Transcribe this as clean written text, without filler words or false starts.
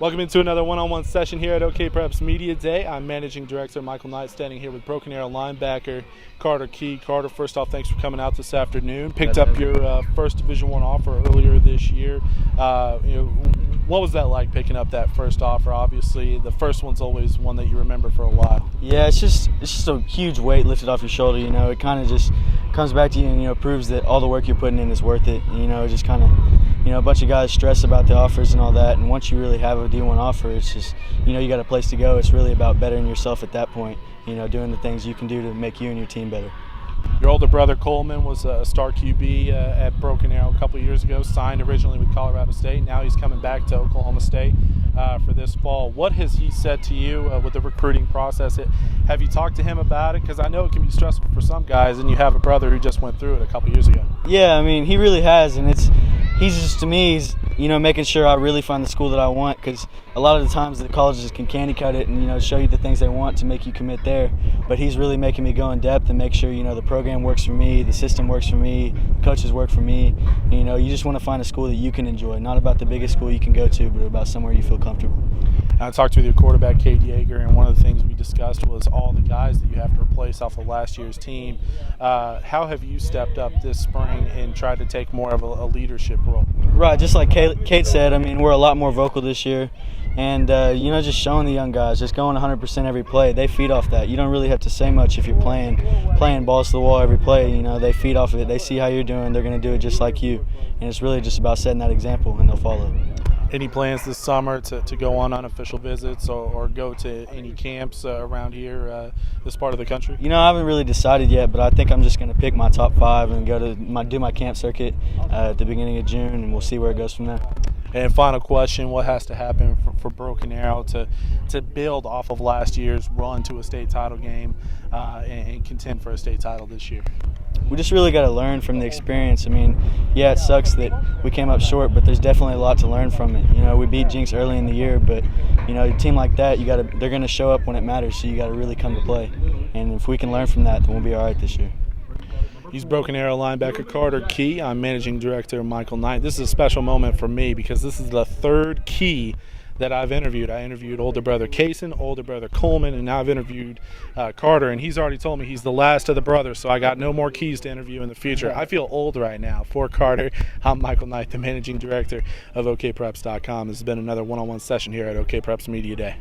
Welcome into another one-on-one session here at OK Preps Media Day. I'm Managing Director Michael Knight, standing here with Broken Arrow linebacker Cade. Carter, first off, thanks for coming out this afternoon. Picked up your first Division I offer earlier this year. What was that like, picking up that first offer? Obviously, the first one's always one that you remember for a while. Yeah, it's just a huge weight lifted off your shoulder. It kind of just comes back to you and proves that all the work you're putting in is worth it. Just kind of a bunch of guys stress about the offers and all that, and once you really have a D1 offer, it's just you got a place to go. It's really about bettering yourself at that point. Doing the things you can do to make you and your team better. Your older brother Coleman was a star QB at Broken Arrow a couple of years ago, signed originally with Colorado State. Now he's coming back to Oklahoma State for this fall. What has he said to you with the recruiting process? Have you talked to him about it? Because I know it can be stressful for some guys, and you have a brother who just went through it a couple of years ago. Yeah, he really has, and he's just, to me, he's making sure I really find the school that I want, because a lot of the times the colleges can candy cut it and show you the things they want to make you commit there, but he's really making me go in depth and make sure the program works for me, the system works for me, the coaches work for me. You just want to find a school that you can enjoy, not about the biggest school you can go to, but about somewhere you feel comfortable. I talked with your quarterback, Cade, and one of the things we discussed was all the guys that you have to replace off of last year's team. How have you stepped up this spring and tried to take more of a leadership role? Right, just like Cade said, we're a lot more vocal this year. And, just showing the young guys, just going 100% every play. They feed off that. You don't really have to say much if you're playing balls to the wall every play. They feed off of it. They see how you're doing. They're going to do it just like you. And it's really just about setting that example, and they'll follow. Any plans this summer to go on unofficial visits or go to any camps around here, this part of the country? I haven't really decided yet, but I think I'm just going to pick my top 5 and go to do my camp circuit at the beginning of June, and we'll see where it goes from there. And final question, what has to happen for Broken Arrow to build off of last year's run to a state title game and contend for a state title this year? We just really got to learn from the experience. Yeah, it sucks that we came up short, but there's definitely a lot to learn from it. We beat Jinx early in the year, but a team like that, they're going to show up when it matters, so you got to really come to play. And if we can learn from that, then we'll be all right this year. He's Broken Arrow linebacker Cade. I'm Managing Director Michael Knight. This is a special moment for me because this is the third key that I've interviewed. I interviewed older brother Kaysen, older brother Coleman, and now I've interviewed Carter, and he's already told me he's the last of the brothers, so I got no more keys to interview in the future. I feel old right now. For Carter, I'm Michael Knight, the Managing Director of OKPreps.com. This has been another one-on-one session here at OK Preps Media Day.